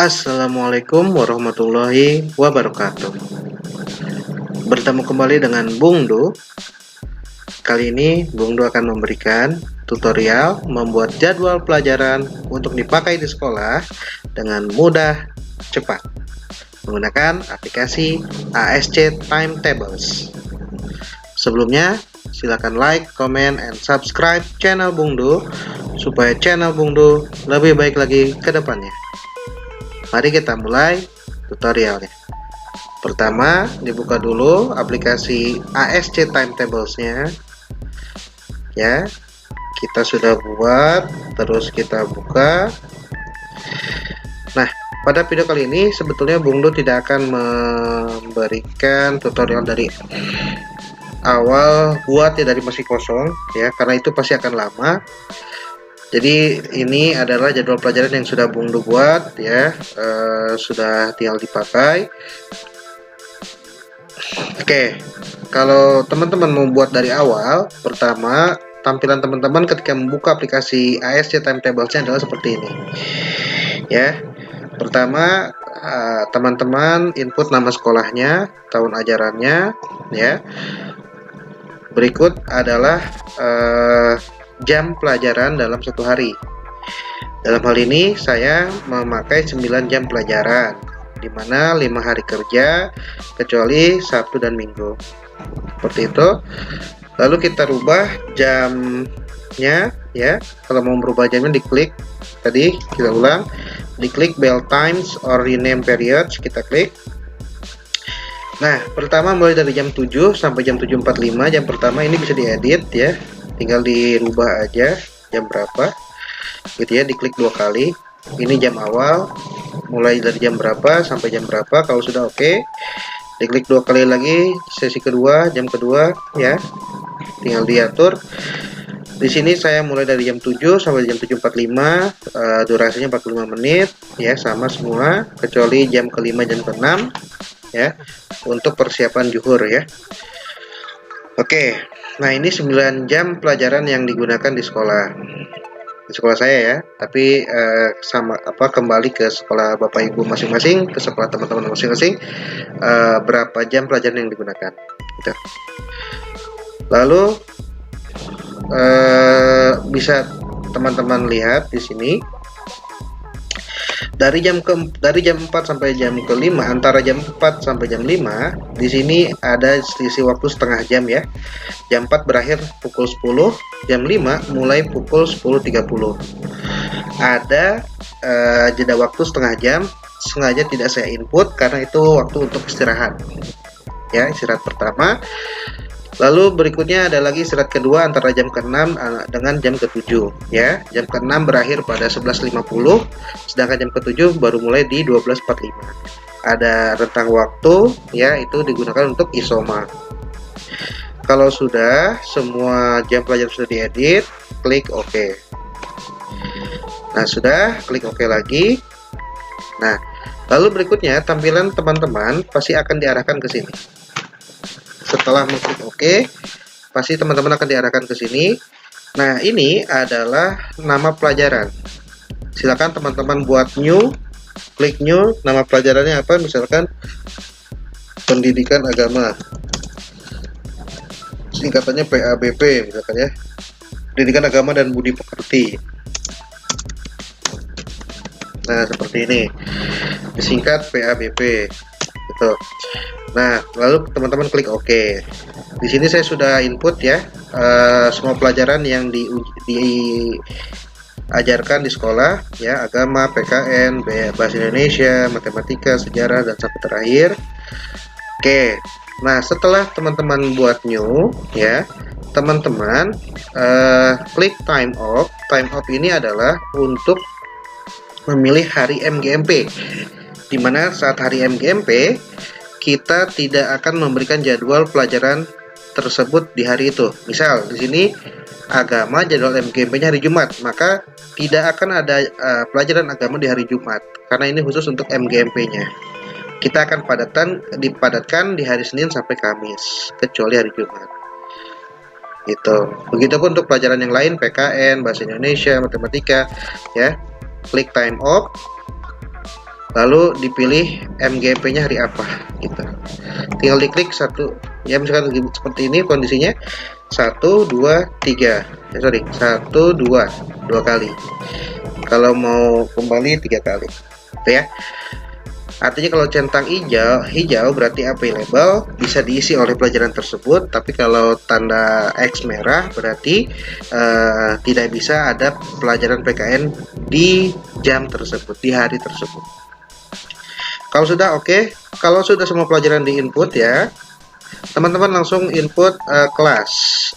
Assalamualaikum warahmatullahi wabarakatuh. Bertemu kembali dengan Bung Du. Kali ini Bung Du akan memberikan tutorial membuat jadwal pelajaran untuk dipakai di sekolah dengan mudah, cepat menggunakan aplikasi ASC Timetables. Sebelumnya, silakan like, comment, and subscribe channel Bung Du supaya channel Bung Du lebih baik lagi ke depannya. Mari kita mulai tutorialnya. Pertama, dibuka dulu aplikasi ASC Timetables-nya. Ya, kita sudah buat, terus kita buka. Nah, pada video kali ini sebetulnya Bung Du tidak akan memberikan tutorial dari awal buat ya, dari masih kosong ya, karena itu pasti akan lama. Jadi ini adalah jadwal pelajaran yang sudah Bung Du buat ya, sudah tinggal dipakai. Oke, kalau teman-teman mau buat dari awal, pertama tampilan teman-teman ketika membuka aplikasi ASC Timetables-nya adalah seperti ini. Ya, pertama teman-teman input nama sekolahnya, tahun ajarannya, ya. Berikut adalah jam pelajaran dalam satu hari. Dalam hal ini saya memakai 9 jam pelajaran, di mana 5 hari kerja kecuali Sabtu dan Minggu. Seperti itu. Lalu kita rubah jamnya ya. Kalau mau merubah jamnya diklik tadi, kita ulang, diklik bell times or rename periods, kita klik. Nah, pertama mulai dari jam 7 sampai jam 7.45, jam pertama ini bisa diedit ya. Tinggal dirubah aja jam berapa. Gitu ya, diklik 2 kali. Ini jam awal, mulai dari jam berapa sampai jam berapa. Kalau sudah oke, diklik 2 kali lagi sesi kedua, jam kedua ya. Tinggal diatur. Di sini saya mulai dari jam 7 sampai jam 7.45, durasinya 45 menit ya, sama semua kecuali jam kelima, jam keenam ya, untuk persiapan zuhur ya. Oke. Nah, ini 9 jam pelajaran yang digunakan di sekolah. Di sekolah saya ya, tapi kembali ke sekolah Bapak Ibu masing-masing, ke sekolah teman-teman masing-masing, berapa jam pelajaran yang digunakan. Gitu. Lalu bisa teman-teman lihat di sini dari jam 4 sampai jam ke-5, antara jam 4 sampai jam 5 di sini ada selisih waktu setengah jam ya. Jam 4 berakhir pukul 10, jam 5 mulai pukul 10.30. Ada jeda waktu setengah jam, sengaja tidak saya input karena itu waktu untuk istirahat. Ya, istirahat pertama. Lalu berikutnya ada lagi istirahat kedua antara jam ke-6 dengan jam ke-7 ya. Jam ke-6 berakhir pada 11.50, sedangkan jam ke-7 baru mulai di 12.45. Ada rentang waktu ya, itu digunakan untuk isoma. Kalau sudah semua jam pelajaran sudah diedit, klik OK. Nah, sudah, klik OK lagi. Nah, lalu berikutnya tampilan teman-teman pasti akan diarahkan ke sini. Setelah mengklik OK, pasti teman-teman akan diarahkan ke sini. Nah, ini adalah nama pelajaran. Silakan teman-teman buat new, klik new, nama pelajarannya apa? Misalkan pendidikan agama. Singkatannya PABP misalkan ya. Pendidikan agama dan budi pekerti. Nah, seperti ini. Disingkat PABP. Gitu. Nah, lalu teman-teman klik OK. Di sini saya sudah input ya, semua pelajaran yang diajarkan di sekolah ya, agama, PKN, bahasa Indonesia, matematika, sejarah, dan sampai terakhir. Oke. Nah, setelah teman-teman buat new ya, teman-teman klik time off. Time off ini adalah untuk memilih hari MGMP, di mana saat hari MGMP kita tidak akan memberikan jadwal pelajaran tersebut di hari itu. Misal di sini agama, jadwal MGMP-nya hari Jumat, maka tidak akan ada pelajaran agama di hari Jumat karena ini khusus untuk MGMP-nya. Kita akan dipadatkan di hari Senin sampai Kamis kecuali hari Jumat. Gitu. Begitupun untuk pelajaran yang lain, PKN, bahasa Indonesia, matematika ya. Klik time off. lalu dipilih MGP-nya hari apa gitu. Tinggal diklik satu, ya misalkan seperti ini kondisinya 1 2 3, sorry 1 2 kali. Kalau mau kembali 3 kali, gitu ya. Artinya kalau centang hijau berarti available, bisa diisi oleh pelajaran tersebut. Tapi kalau tanda X merah berarti tidak bisa ada pelajaran PKN di jam tersebut, di hari tersebut. Kalau sudah oke, kalau sudah semua pelajaran di input ya, teman-teman langsung input kelas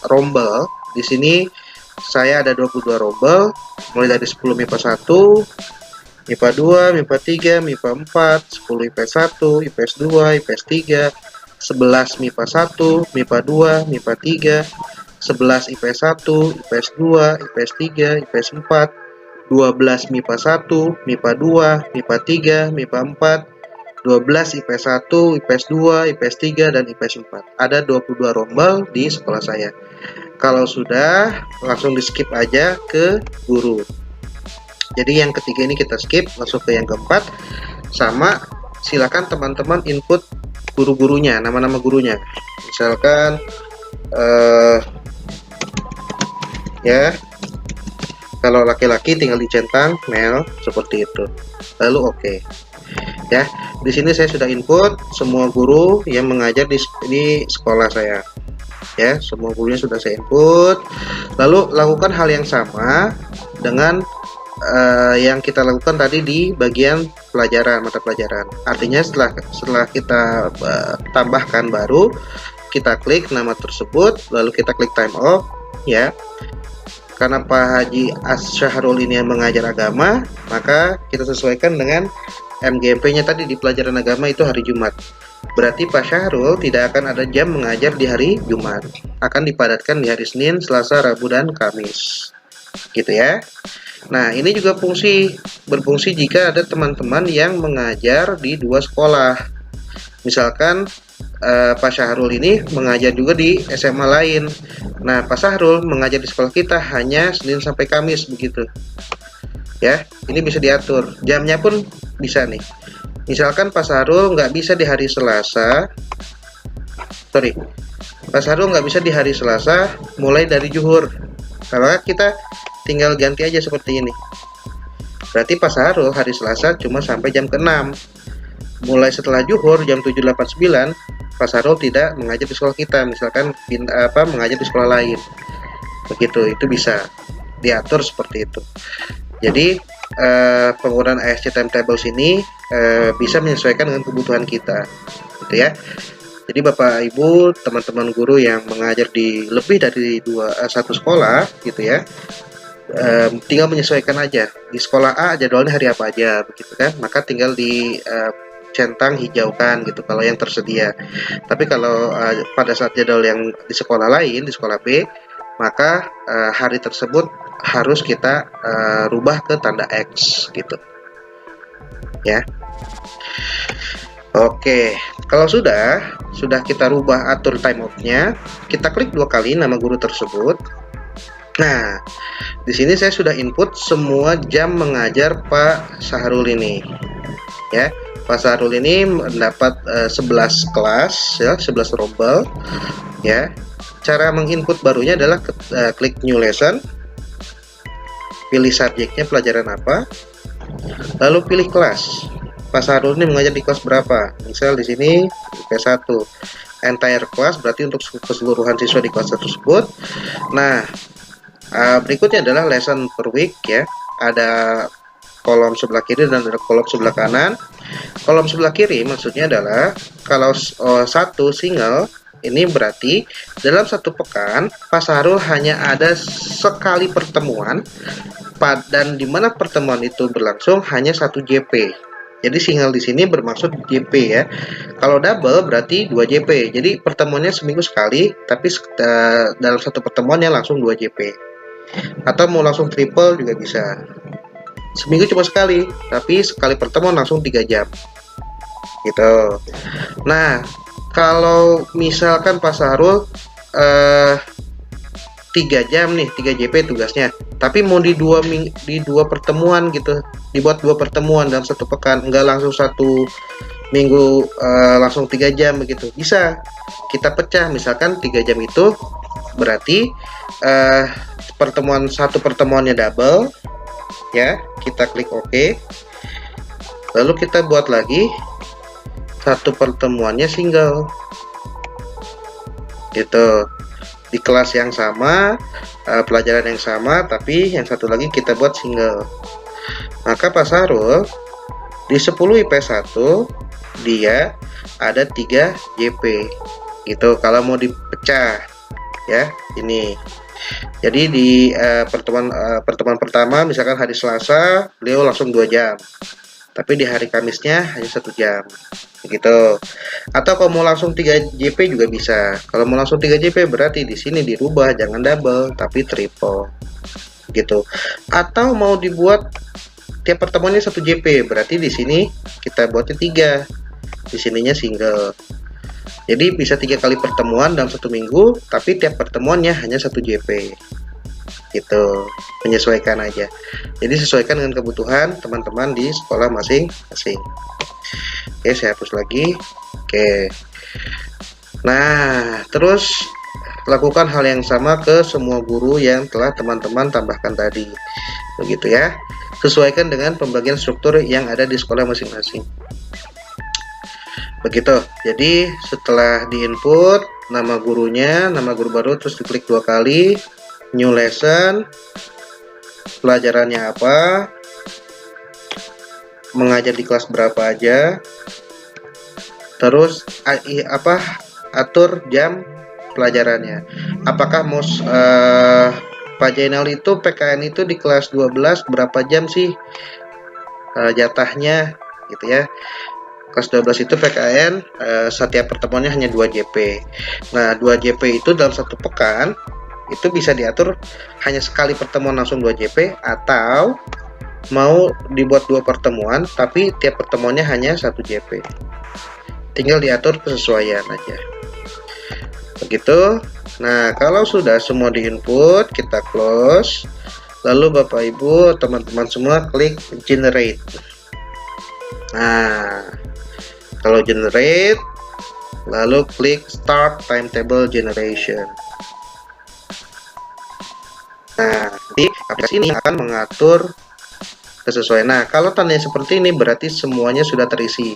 rombel. Di sini saya ada 22 rombel, mulai dari 10 MIPA 1, MIPA 2, MIPA 3, MIPA 4, 10 IPS 1, IPS 2, IPS 3, 11 MIPA 1, MIPA 2, MIPA 3, 11 IPS 1, IPS 2, IPS 3, IPS 4, 12 MIPA 1, MIPA 2, MIPA 3, MIPA 4, 12 IPS 1, IPS 2, IPS 3, dan IPS 4. Ada 22 rombel di sekolah saya. Kalau sudah, langsung di skip aja ke guru. Jadi yang ketiga ini kita skip, langsung ke yang keempat. Sama, silakan teman-teman input guru-gurunya, nama-nama gurunya. Misalkan ya, kalau laki-laki tinggal dicentang male seperti itu. Lalu oke. Ya, di sini saya sudah input semua guru yang mengajar di sekolah saya. Ya, semua gurunya sudah saya input. Lalu lakukan hal yang sama dengan yang kita lakukan tadi di bagian pelajaran, mata pelajaran. Artinya setelah kita tambahkan baru, kita klik nama tersebut, lalu kita klik time off ya. Karena Pak Haji Syahrul ini yang mengajar agama, maka kita sesuaikan dengan MGMP-nya tadi di pelajaran agama itu hari Jumat. Berarti Pak Syahrul tidak akan ada jam mengajar di hari Jumat, akan dipadatkan di hari Senin, Selasa, Rabu, dan Kamis. Gitu ya. Nah, ini juga berfungsi jika ada teman-teman yang mengajar di dua sekolah. Misalkan Pak Syahrul ini mengajar juga di SMA lain. Nah, Pak Syahrul mengajar di sekolah kita hanya Senin sampai Kamis begitu. Ya, ini bisa diatur. Jamnya pun bisa nih. Misalkan Pak Syahrul nggak bisa di hari Selasa. Sorry. Pak Syahrul nggak bisa di hari Selasa mulai dari zuhur. Kalau kita tinggal ganti aja seperti ini. Berarti Pak Syahrul hari Selasa cuma sampai jam ke-6. Mulai setelah zuhur jam 7.89, Pak Syahrul tidak mengajar di sekolah kita, misalkan mengajar di sekolah lain. Begitu, itu bisa diatur seperti itu. Jadi penggunaan ASC timetables ini bisa menyesuaikan dengan kebutuhan kita, gitu ya. Jadi Bapak Ibu, teman-teman guru yang mengajar di lebih dari satu sekolah, gitu ya, tinggal menyesuaikan aja. Di sekolah A jadwalnya hari apa aja, begitu kan? Maka tinggal di centang hijaukan gitu kalau yang tersedia. Tapi kalau pada saat jadwal yang di sekolah lain, di sekolah B, maka hari tersebut harus kita rubah ke tanda X gitu. Ya. Oke, kalau sudah kita rubah atur time off-nya, kita klik 2 kali nama guru tersebut. Nah, di sini saya sudah input semua jam mengajar Pak Syahrul ini. Ya, Pak Syahrul ini mendapat 11 kelas ya, 11 rombel. Ya. Cara menginput barunya adalah klik new lesson. Pilih subjeknya pelajaran apa. Lalu pilih kelas. Pak Syahrul ini mengajar di kelas berapa? Misal di sini IPS 1. Entire class berarti untuk keseluruhan siswa di kelas tersebut. Nah, berikutnya adalah lesson per week ya. Ada kolom sebelah kiri dan ada kolom sebelah kanan. Kolom sebelah kiri maksudnya adalah kalau satu single ini berarti dalam satu pekan Pak Syahrul hanya ada sekali pertemuan, dan di mana pertemuan itu berlangsung hanya 1 JP. Jadi single di sini bermaksud JP ya. Kalau double berarti 2 JP. Jadi pertemuannya seminggu sekali, tapi dalam satu pertemuannya langsung 2 JP. Atau mau langsung triple juga bisa. Seminggu cuma sekali, tapi sekali pertemuan langsung 3 jam. Gitu. Nah, kalau misalkan Pak Syahrul 3 jam nih, 3 JP tugasnya, Tapi mau di dua pertemuan gitu, dibuat dua pertemuan dalam satu pekan, enggak langsung satu minggu langsung 3 jam begitu. Bisa kita pecah, misalkan 3 jam itu berarti satu pertemuannya double ya, kita klik OK, lalu kita buat lagi satu pertemuannya single gitu, di kelas yang sama, pelajaran yang sama, tapi yang satu lagi kita buat single. Maka Pak Sarul di 10 IPS 1 dia ada 3 JP gitu kalau mau dipecah ya. Ini jadi di pertemuan pertama misalkan hari Selasa beliau langsung 2 jam, tapi di hari Kamisnya hanya 1 jam gitu. Atau kalau mau langsung 3 JP juga bisa. Kalau mau langsung 3 JP berarti di sini dirubah, jangan double tapi triple gitu. Atau mau dibuat tiap pertemuannya 1 JP, berarti di sini kita buatnya 3, di sininya single. Jadi bisa 3 kali pertemuan dalam 1 minggu, tapi tiap pertemuannya hanya 1 JP gitu. Menyesuaikan aja. Jadi sesuaikan dengan kebutuhan teman-teman di sekolah masing-masing. Oke, saya hapus lagi. Oke. Nah, terus lakukan hal yang sama ke semua guru yang telah teman-teman tambahkan tadi. Begitu ya. Sesuaikan dengan pembagian struktur yang ada di sekolah masing-masing. Begitu. Jadi setelah di input nama gurunya, nama guru baru, terus diklik 2 kali, new lesson, pelajarannya apa, mengajar di kelas berapa aja, terus atur jam pelajarannya. Apakah mau Pak Jainal itu PKN itu di kelas 12 berapa jam sih jatahnya gitu ya. Kelas 12 itu PKN setiap pertemuannya hanya 2 JP. Nah, 2 JP itu dalam satu pekan itu bisa diatur hanya sekali pertemuan langsung 2 JP, atau mau dibuat 2 pertemuan tapi tiap pertemuannya hanya 1 JP. Tinggal diatur kesesuaian aja. Begitu. Nah, kalau sudah semua di input, kita close. Lalu Bapak Ibu, teman-teman semua klik generate. Nah, kalau generate, lalu klik start timetable generation. Nah, di aplikasi ini akan mengatur kesesuaian. Nah, kalau tandanya seperti ini berarti semuanya sudah terisi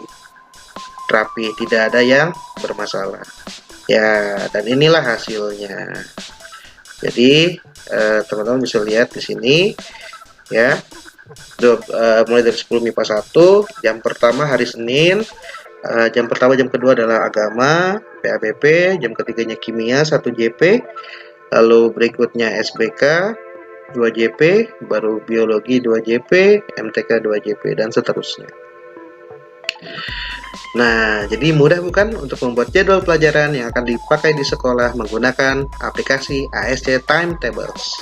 rapi, tidak ada yang bermasalah. Ya, dan inilah hasilnya. Jadi teman-teman bisa lihat di sini ya. Mulai dari 10 MIPA 1, jam pertama hari Senin, jam pertama jam kedua adalah agama, PABP, jam ketiganya kimia 1 JP, lalu berikutnya SBK 2 JP, baru biologi 2 JP, MTK 2 JP, dan seterusnya. Nah, jadi mudah bukan untuk membuat jadwal pelajaran yang akan dipakai di sekolah menggunakan aplikasi ASC Timetables.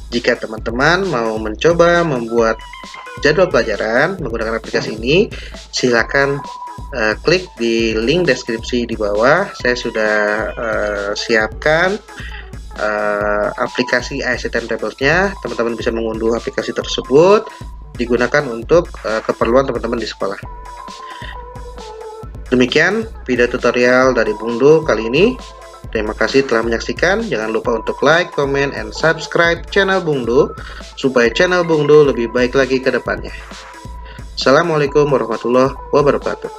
Jika teman-teman mau mencoba membuat jadwal pelajaran menggunakan aplikasi ini, silakan klik di link deskripsi di bawah. Saya sudah siapkan aplikasi ASC Timetables-nya. Teman-teman bisa mengunduh aplikasi tersebut, digunakan untuk keperluan teman-teman di sekolah. Demikian video tutorial dari Bung Do kali ini. Terima kasih telah menyaksikan. Jangan lupa untuk like, comment, and subscribe channel Bung Do supaya channel Bung Do lebih baik lagi ke depannya. Assalamualaikum warahmatullahi wabarakatuh.